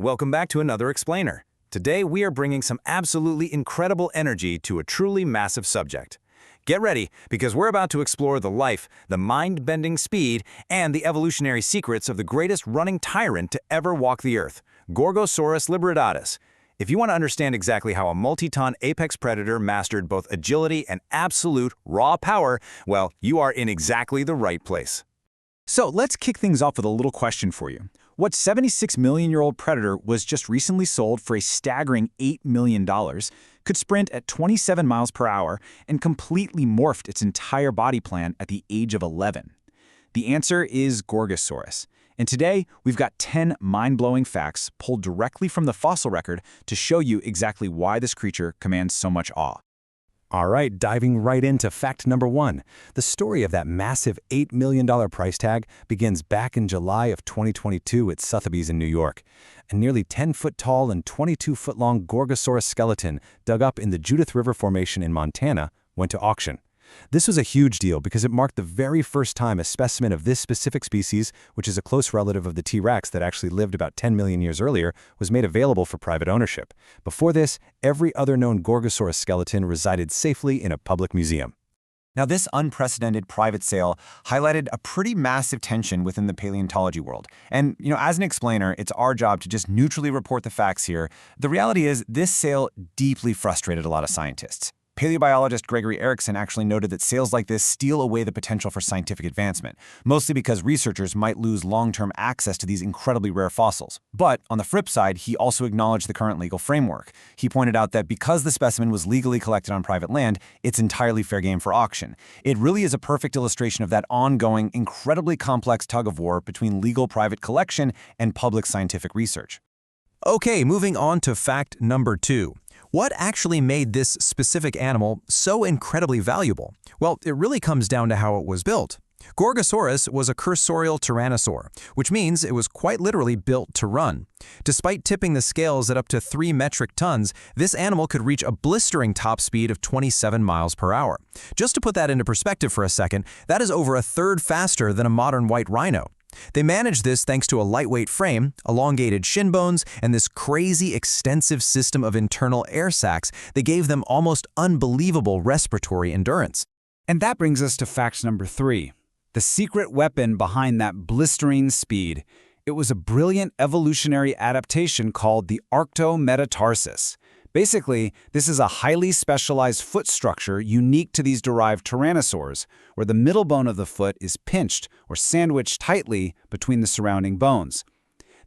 Welcome back to another Explainer. Today we are bringing some absolutely incredible energy to a truly massive subject. Get ready, because we're about to explore the life, the mind-bending speed, and the evolutionary secrets of the greatest running tyrant to ever walk the Earth, Gorgosaurus Libratus. If you want to understand exactly how a multi-ton apex predator mastered both agility and absolute raw power, well, you are in exactly the right place. So let's kick things off with a little question for you. What 76-million-year-old predator was just recently sold for a staggering $8 million, could sprint at 27 miles per hour and completely morphed its entire body plan at the age of 11? The answer is Gorgosaurus. And today, we've got 10 mind-blowing facts pulled directly from the fossil record to show you exactly why this creature commands so much awe. All right, diving right into fact number 1. The story of that massive $8 million price tag begins back in July of 2022 at Sotheby's in New York. A nearly 10-foot-tall and 22-foot-long Gorgosaurus skeleton dug up in the Judith River Formation in Montana went to auction. This was a huge deal because it marked the very first time a specimen of this specific species, which is a close relative of the T-Rex that actually lived about 10 million years earlier, was made available for private ownership. Before this, every other known Gorgosaurus skeleton resided safely in a public museum. Now, this unprecedented private sale highlighted a pretty massive tension within the paleontology world. And, as an explainer, it's our job to just neutrally report the facts here. The reality is, this sale deeply frustrated a lot of scientists. Paleobiologist Gregory Erickson actually noted that sales like this steal away the potential for scientific advancement, mostly because researchers might lose long-term access to these incredibly rare fossils. But on the flip side, he also acknowledged the current legal framework. He pointed out that because the specimen was legally collected on private land, it's entirely fair game for auction. It really is a perfect illustration of that ongoing, incredibly complex tug-of-war between legal private collection and public scientific research. Okay, moving on to fact number 2. What actually made this specific animal so incredibly valuable? Well, it really comes down to how it was built. Gorgosaurus was a cursorial tyrannosaur, which means it was quite literally built to run. Despite tipping the scales at up to 3 metric tons, this animal could reach a blistering top speed of 27 miles per hour. Just to put that into perspective for a second, that is over a third faster than a modern white rhino. They managed this thanks to a lightweight frame, elongated shin bones, and this crazy extensive system of internal air sacs that gave them almost unbelievable respiratory endurance. And that brings us to fact number 3. The secret weapon behind that blistering speed. It was a brilliant evolutionary adaptation called the arctometatarsus. Basically, this is a highly specialized foot structure unique to these derived tyrannosaurs, where the middle bone of the foot is pinched or sandwiched tightly between the surrounding bones.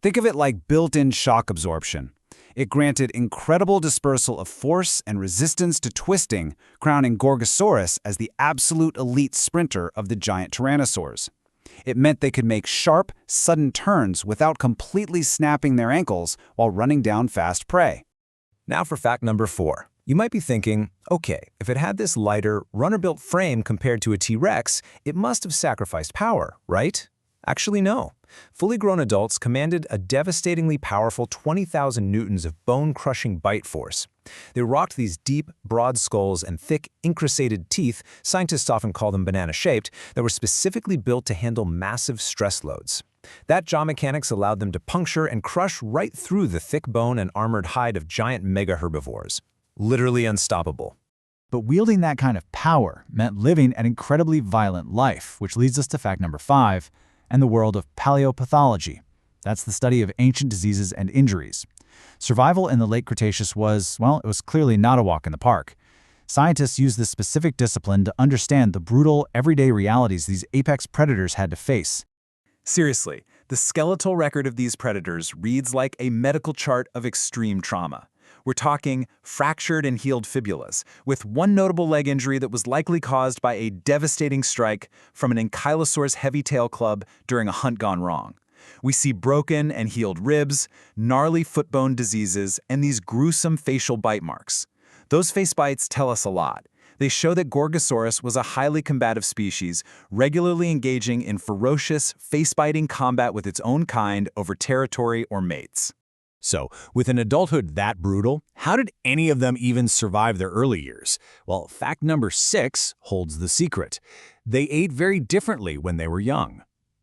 Think of it like built-in shock absorption. It granted incredible dispersal of force and resistance to twisting, crowning Gorgosaurus as the absolute elite sprinter of the giant tyrannosaurs. It meant they could make sharp, sudden turns without completely snapping their ankles while running down fast prey. Now for fact number 4. You might be thinking, okay, if it had this lighter, runner-built frame compared to a T-Rex, it must have sacrificed power, right? Actually, no. Fully grown adults commanded a devastatingly powerful 20,000 newtons of bone-crushing bite force. They rocked these deep, broad skulls and thick, incrustated teeth, scientists often call them banana-shaped, that were specifically built to handle massive stress loads. That jaw mechanics allowed them to puncture and crush right through the thick bone and armored hide of giant mega-herbivores. Literally unstoppable. But wielding that kind of power meant living an incredibly violent life, which leads us to fact number 5, and the world of paleopathology. That's the study of ancient diseases and injuries. Survival in the Late Cretaceous was, well, it was clearly not a walk in the park. Scientists used this specific discipline to understand the brutal, everyday realities these apex predators had to face. Seriously, the skeletal record of these predators reads like a medical chart of extreme trauma. We're talking fractured and healed fibulas, with one notable leg injury that was likely caused by a devastating strike from an ankylosaur's heavy tail club during a hunt gone wrong. We see broken and healed ribs, gnarly foot bone diseases, and these gruesome facial bite marks. Those face bites tell us a lot. They show that Gorgosaurus was a highly combative species, regularly engaging in ferocious, face-biting combat with its own kind over territory or mates. So, with an adulthood that brutal, how did any of them even survive their early years? Well, fact number 6 holds the secret. They ate very differently when they were young.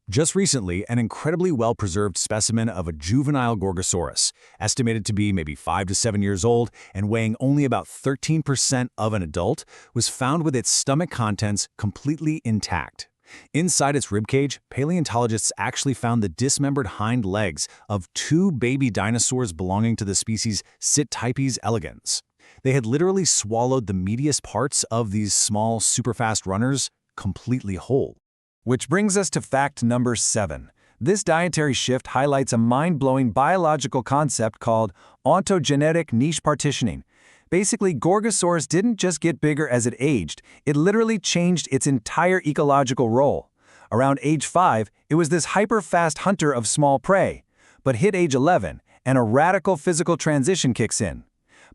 Just recently, an incredibly well-preserved specimen of a juvenile Gorgosaurus, estimated to be maybe 5 to 7 years old and weighing only about 13% of an adult, was found with its stomach contents completely intact. Inside its ribcage, paleontologists actually found the dismembered hind legs of 2 baby dinosaurs belonging to the species Sitypes elegans. They had literally swallowed the meatiest parts of these small, super-fast runners completely whole. Which brings us to fact number 7. This dietary shift highlights a mind-blowing biological concept called ontogenetic niche partitioning. Basically, Gorgosaurus didn't just get bigger as it aged, it literally changed its entire ecological role. Around age 5, it was this hyper-fast hunter of small prey. But hit age 11, and a radical physical transition kicks in.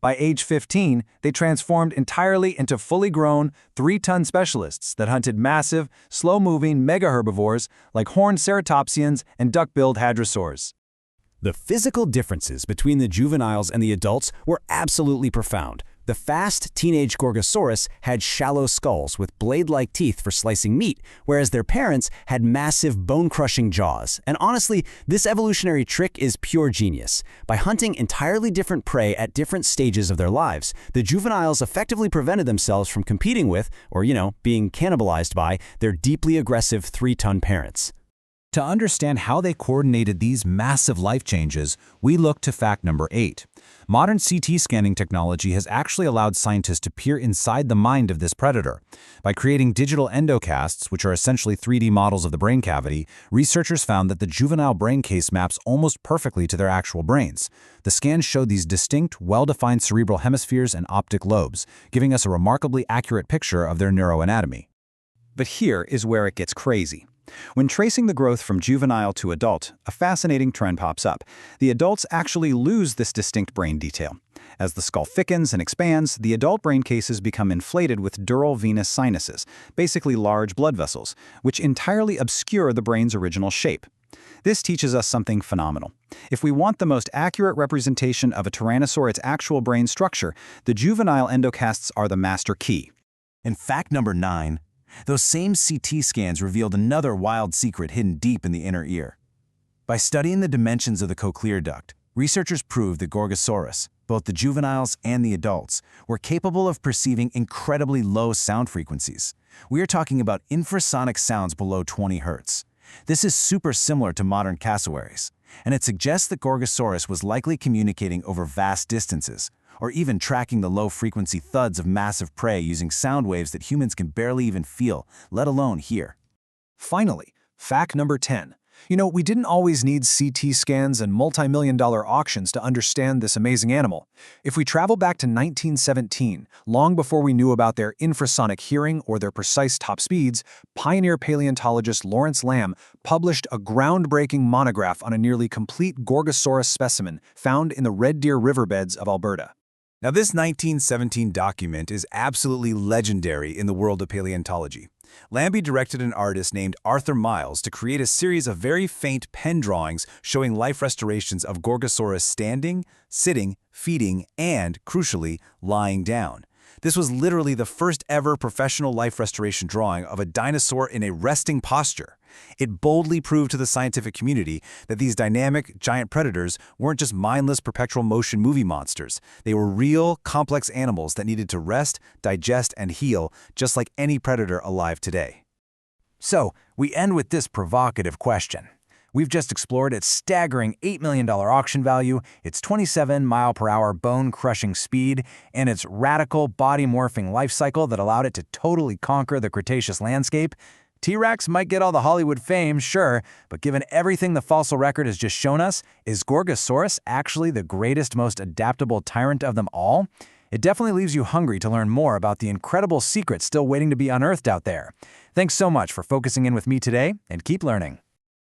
By age 15, they transformed entirely into fully grown, 3-ton specialists that hunted massive, slow-moving megaherbivores like horned ceratopsians and duck-billed hadrosaurs. The physical differences between the juveniles and the adults were absolutely profound. The fast teenage Gorgosaurus had shallow skulls with blade-like teeth for slicing meat, whereas their parents had massive bone-crushing jaws. And honestly, this evolutionary trick is pure genius. By hunting entirely different prey at different stages of their lives, the juveniles effectively prevented themselves from competing with, or being cannibalized by, their deeply aggressive 3-ton parents. To understand how they coordinated these massive life changes, we look to fact number 8. Modern CT scanning technology has actually allowed scientists to peer inside the mind of this predator. By creating digital endocasts, which are essentially 3D models of the brain cavity, researchers found that the juvenile brain case maps almost perfectly to their actual brains. The scans showed these distinct, well-defined cerebral hemispheres and optic lobes, giving us a remarkably accurate picture of their neuroanatomy. But here is where it gets crazy. When tracing the growth from juvenile to adult, a fascinating trend pops up. The adults actually lose this distinct brain detail. As the skull thickens and expands, the adult brain cases become inflated with dural venous sinuses, basically large blood vessels, which entirely obscure the brain's original shape. This teaches us something phenomenal. If we want the most accurate representation of a tyrannosaur's actual brain structure, the juvenile endocasts are the master key. In fact number 9, those same CT scans revealed another wild secret hidden deep in the inner ear. By studying the dimensions of the cochlear duct, researchers proved that Gorgosaurus, both the juveniles and the adults, were capable of perceiving incredibly low sound frequencies. We are talking about infrasonic sounds below 20 Hz. This is super similar to modern cassowaries, and it suggests that Gorgosaurus was likely communicating over vast distances, or even tracking the low-frequency thuds of massive prey using sound waves that humans can barely even feel, let alone hear. Finally, fact number 10. We didn't always need CT scans and multi-million-dollar auctions to understand this amazing animal. If we travel back to 1917, long before we knew about their infrasonic hearing or their precise top speeds, pioneer paleontologist Lawrence Lamb published a groundbreaking monograph on a nearly complete Gorgosaurus specimen found in the Red Deer riverbeds of Alberta. Now, this 1917 document is absolutely legendary in the world of paleontology. Lambie directed an artist named Arthur Miles to create a series of very faint pen drawings showing life restorations of Gorgosaurus standing, sitting, feeding, and, crucially, lying down. This was literally the first ever professional life restoration drawing of a dinosaur in a resting posture. It boldly proved to the scientific community that these dynamic, giant predators weren't just mindless perpetual motion movie monsters. They were real, complex animals that needed to rest, digest, and heal, just like any predator alive today. So, we end with this provocative question. We've just explored its staggering $8 million auction value, its 27-mile-per-hour bone-crushing speed, and its radical body-morphing life cycle that allowed it to totally conquer the Cretaceous landscape. T-Rex might get all the Hollywood fame, sure, but given everything the fossil record has just shown us, is Gorgosaurus actually the greatest, most adaptable tyrant of them all? It definitely leaves you hungry to learn more about the incredible secrets still waiting to be unearthed out there. Thanks so much for focusing in with me today, and keep learning.